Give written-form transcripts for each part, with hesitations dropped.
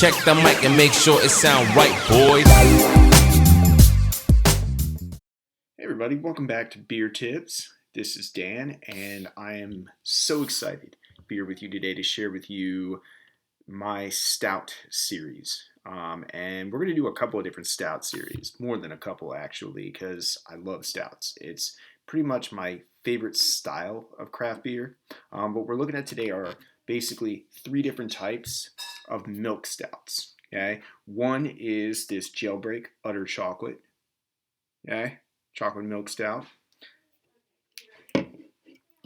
Check the mic and make sure it sound right, boys. Hey everybody, welcome back to Beer Tips. This is Dan, and I am so excited to be here with you today to share with you my Stout series. And we're going to do a couple of different Stout series, more than a couple actually, because I love Stouts. It's pretty much my favorite style of craft beer. What we're looking at today are basically three different types of milk stouts. Okay, one is this Jailbreak Utter Chocolate. Okay, chocolate milk stout.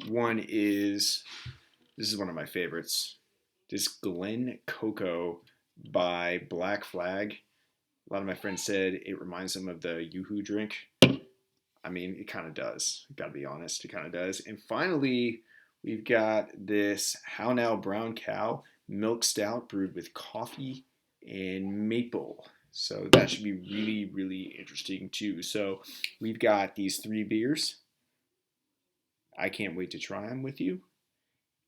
One is, this is one of my favorites, this Glen Coco by Black Flag. A lot of my friends said it reminds them of the Yoo-Hoo drink. I mean, it kind of does. Gotta be honest, it kind of does. And finally, we've got this How Now Brown Cow milk stout brewed with coffee and maple. So that should be really, really interesting too. So we've got these three beers. I can't wait to try them with you,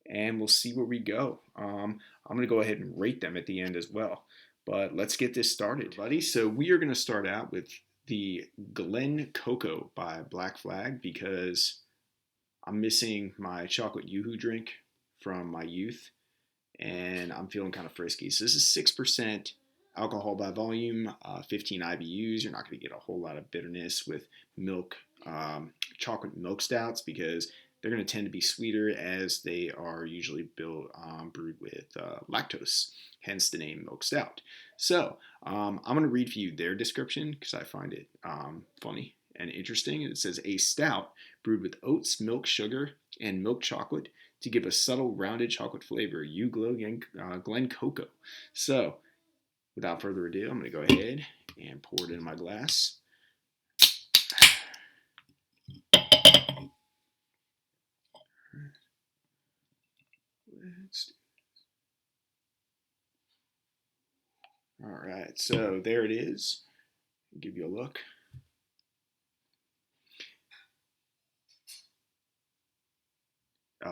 and we'll see where we go. I'm going to go ahead and rate them at the end as well. But let's get this started, buddy. So we are going to start out with the Glen Coco by Black Flag because I'm missing my chocolate Yoo-Hoo drink from my youth, and I'm feeling kind of frisky. So this is 6% alcohol by volume, 15 IBUs. You're not going to get a whole lot of bitterness with milk, chocolate milk stouts because they're going to tend to be sweeter as they are usually brewed with lactose, hence the name milk stout. So I'm going to read for you their description because I find it funny and interesting. It says, a stout brewed with oats, milk, sugar, and milk chocolate to give a subtle, rounded chocolate flavor. Glen Coco. So without further ado, I'm going to go ahead and pour it in my glass. All right, so there it is. I'll give you a look.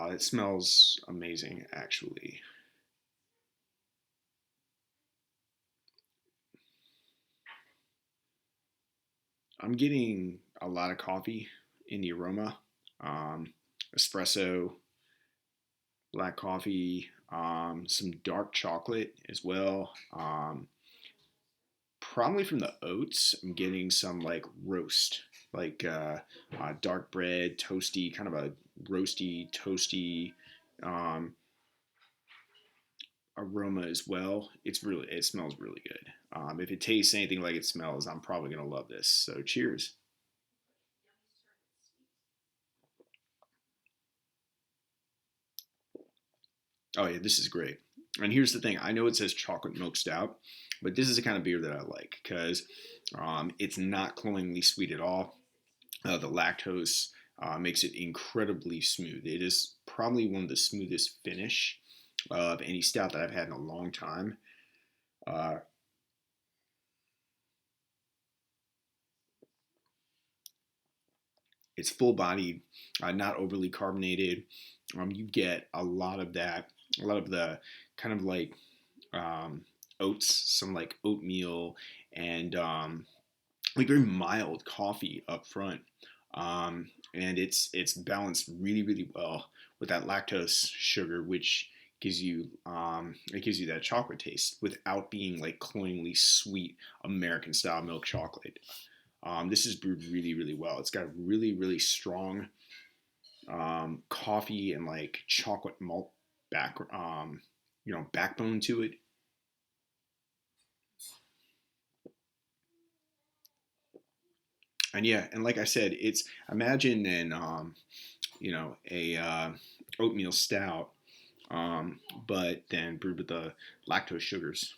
It smells amazing, actually. I'm getting a lot of coffee in the aroma. Espresso, black coffee, some dark chocolate as well. Probably from the oats, I'm getting some like roast, like dark bread, toasty, kind of a roasty, toasty aroma as well. It smells really good. If it tastes anything like it smells, I'm probably gonna love this. So cheers. Oh yeah, this is great. And here's the thing: I know it says chocolate milk stout, but this is the kind of beer that I like because it's not cloyingly sweet at all. The lactose makes it incredibly smooth. It is probably one of the smoothest finish of any stout that I've had in a long time. Uh, it's full bodied, not overly carbonated. You get a lot of that, a lot of the kind of like oats, some like oatmeal, and like very mild coffee up front. And it's balanced really, really well with that lactose sugar, which gives you it gives you that chocolate taste without being like cloyingly sweet American style milk chocolate. This is brewed really, really well. It's got a really, really strong coffee and like chocolate malt backbone to it. And yeah, and like I said, it's imagine a oatmeal stout, but then brewed with the lactose sugars.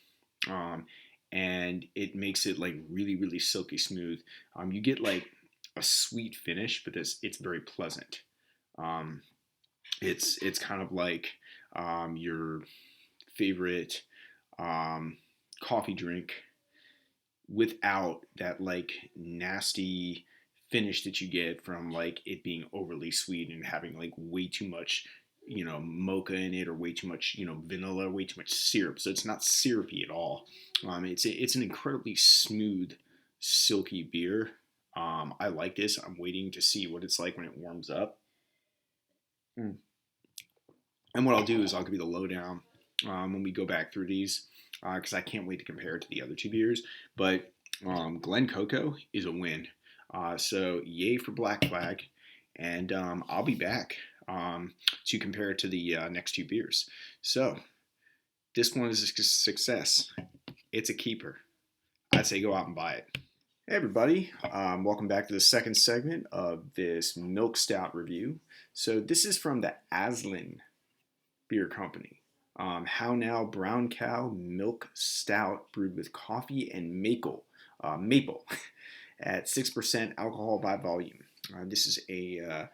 Um, and it makes it like really, really silky smooth. You get like a sweet finish, but it's very pleasant. Um, it's kind of like your favorite um, coffee drink without that like nasty finish that you get from like it being overly sweet and having like way too much mocha in it or way too much, vanilla, way too much syrup. So it's not syrupy at all. It's an incredibly smooth, silky beer. I like this. I'm waiting to see what it's like when it warms up. Mm. And what I'll do is I'll give you the lowdown when we go back through these because I can't wait to compare it to the other two beers. But Glen Coco is a win. So yay for Black Flag. And I'll be back to compare it to the next two beers. So this one is a success. It's a keeper. I'd say go out and buy it. Hey everybody, welcome back to the second segment of this Milk Stout review. So this is from the Aslin Beer Company. How Now Brown Cow Milk Stout brewed with coffee and maple at 6% alcohol by volume. This is a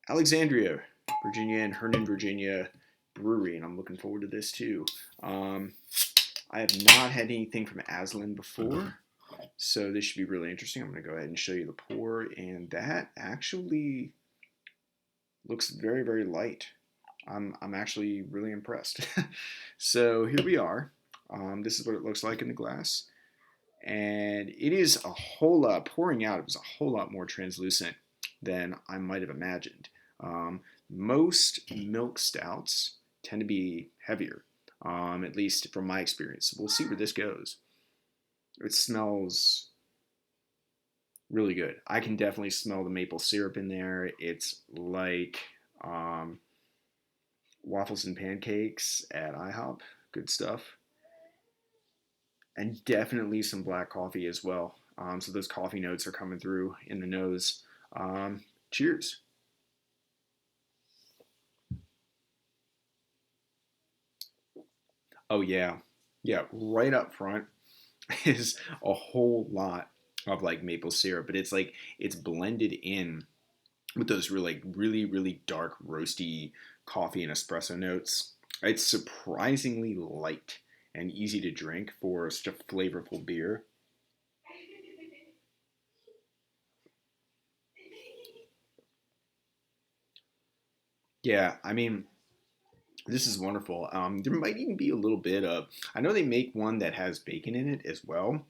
Alexandria, Virginia and Herndon, Virginia brewery, and I'm looking forward to this too. I have not had anything from Aslin before, so this should be really interesting. I'm going to go ahead and show you the pour, and that actually looks very, very light. I'm actually really impressed. So here we are. This is what it looks like in the glass, and it is a whole lot, pouring out, it was a whole lot more translucent than I might have imagined. Most milk stouts tend to be heavier, at least from my experience. We'll see where this goes. It smells really good. I can definitely smell the maple syrup in there. It's like waffles and pancakes at IHOP. Good stuff. And definitely some black coffee as well. So those coffee notes are coming through in the nose. Cheers. Oh yeah. Yeah, right up front is a whole lot of like maple syrup, but it's like it's blended in with those really dark roasty coffee and espresso notes. It's surprisingly light and easy to drink for such a flavorful beer. Yeah, I mean, this is wonderful. There might even be a little bit of, I know they make one that has bacon in it as well.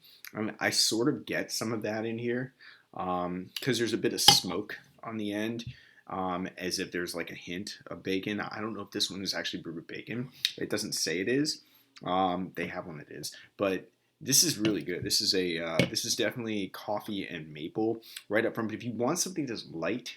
I sort of get some of that in here because there's a bit of smoke on the end, as if there's like a hint of bacon. I don't know if this one is actually brewed with bacon. It doesn't say it is. They have one that is, but this is really good. This is definitely coffee and maple right up front. But if you want something that's light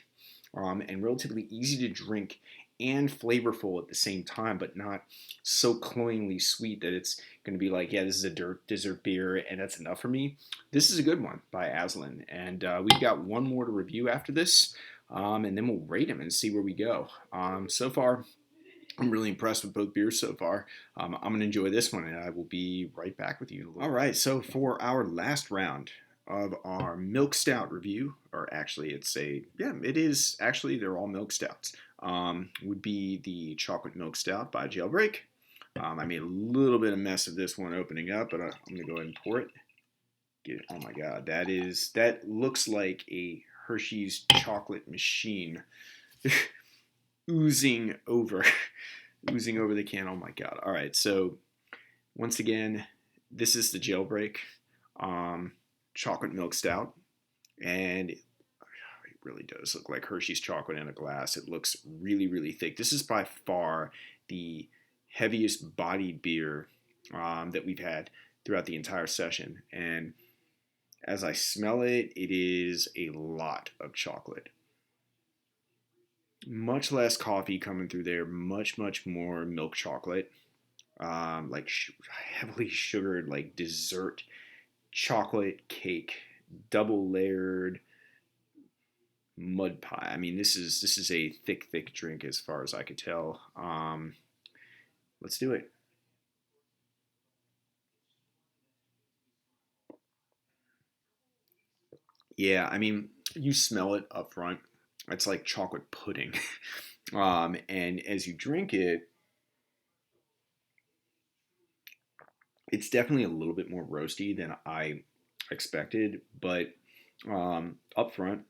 and relatively easy to drink and flavorful at the same time, but not so cloyingly sweet that it's going to be like, yeah, this is a dessert beer and that's enough for me. This is a good one by Aslin. And we've got one more to review after this, and then we'll rate them and see where we go. So far, I'm really impressed with both beers so far. I'm going to enjoy this one, and I will be right back with you. All right, so for our last round of our milk stout review, or actually it is actually, they're all milk stouts, would be the chocolate milk stout by Jailbreak. I made a little bit of mess of this one opening up, but I'm going to go ahead and pour it. Oh my god, that looks like a Hershey's chocolate machine oozing over oozing over the can. Oh my god. All right, so once again, this is the Jailbreak chocolate milk stout, and it really does look like Hershey's chocolate in a glass. It looks really thick. This is by far the heaviest bodied beer that we've had throughout the entire session, and as I smell it, it is a lot of chocolate. Much less coffee coming through there, much more milk chocolate, like heavily sugared, like dessert chocolate cake, double layered mud pie. I mean, this is a thick drink as far as I could tell. Let's do it. Yeah, I mean, you smell it up front. It's like chocolate pudding. And as you drink it, it's definitely a little bit more roasty than I expected, but up front,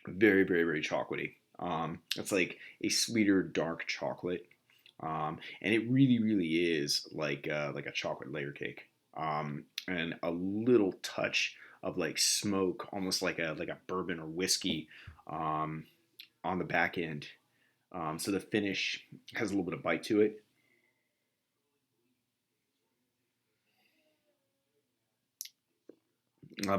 very chocolatey. It's like a sweeter dark chocolate, and it really, really is like a chocolate layer cake, and a little touch of like smoke, almost like a bourbon or whiskey, um, on the back end. So the finish has a little bit of bite to it.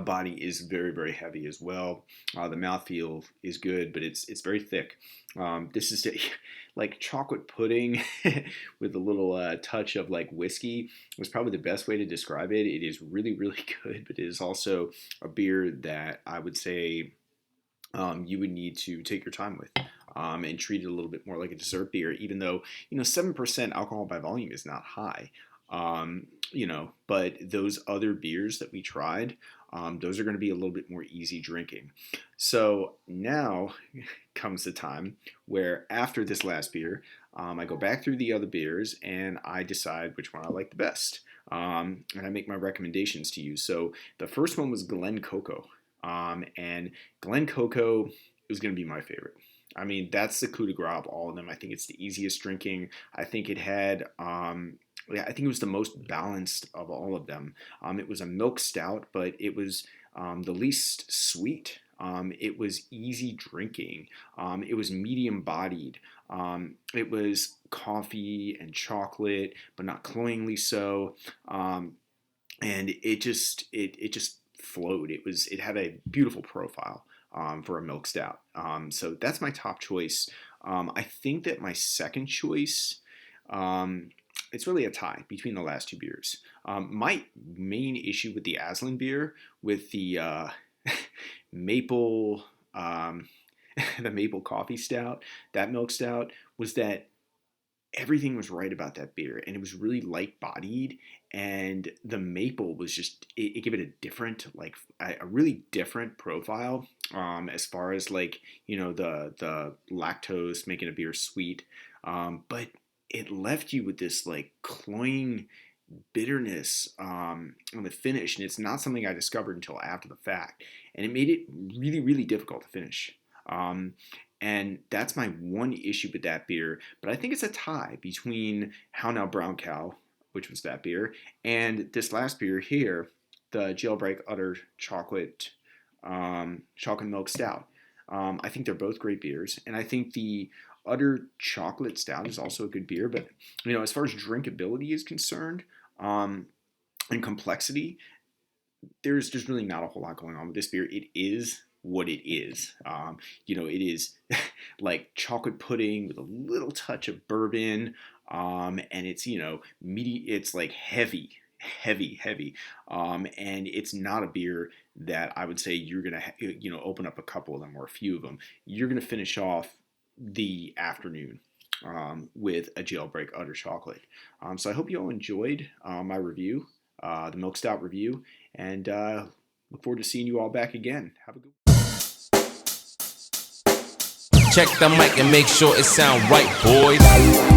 Body is very, very heavy as well. The mouthfeel is good, but it's very thick. This is like chocolate pudding with a little touch of like whiskey was probably the best way to describe it. It is really, really good, but it is also a beer that I would say you would need to take your time with. And treat it a little bit more like a dessert beer, even though 7% alcohol by volume is not high. But those other beers that we tried, those are going to be a little bit more easy drinking. So now comes the time where after this last beer, I go back through the other beers and I decide which one I like the best. And I make my recommendations to you. So the first one was Glen Coco. And Glen Coco is going to be my favorite. I mean, that's the coup de grace of all of them. I think it's the easiest drinking. I think it had, I think it was the most balanced of all of them. It was a milk stout, but it was the least sweet. It was easy drinking. It was medium bodied. It was coffee and chocolate, but not cloyingly so. And it just flowed. It had a beautiful profile for a milk stout. So that's my top choice. I think that my second choice, it's really a tie between the last two beers. My main issue with the Aslan beer, with the maple, the maple coffee stout, that milk stout, was that everything was right about that beer, and it was really light bodied, and the maple was just it gave it a different, like a really different profile, as far as like the lactose making a beer sweet, but it left you with this like cloying bitterness on the finish, and it's not something I discovered until after the fact, and it made it really, really difficult to finish. And that's my one issue with that beer. But I think it's a tie between How Now Brown Cow, which was that beer, and this last beer here, the Jailbreak Utter Chocolate Milk Stout. I think they're both great beers, and I think the Utter Chocolate Stout is also a good beer. But as far as drinkability is concerned, and complexity, there's really not a whole lot going on with this beer. It is what it is. It is like chocolate pudding with a little touch of bourbon, and it's it's like heavy, heavy, heavy, and it's not a beer that I would say you're gonna open up a couple of them or a few of them. You're gonna finish off the afternoon with a Jailbreak Utter Chocolate. So I hope you all enjoyed my review, the Milk Stout review, and look forward to seeing you all back again. Have a good one. Check the mic and make sure it sound right, boys.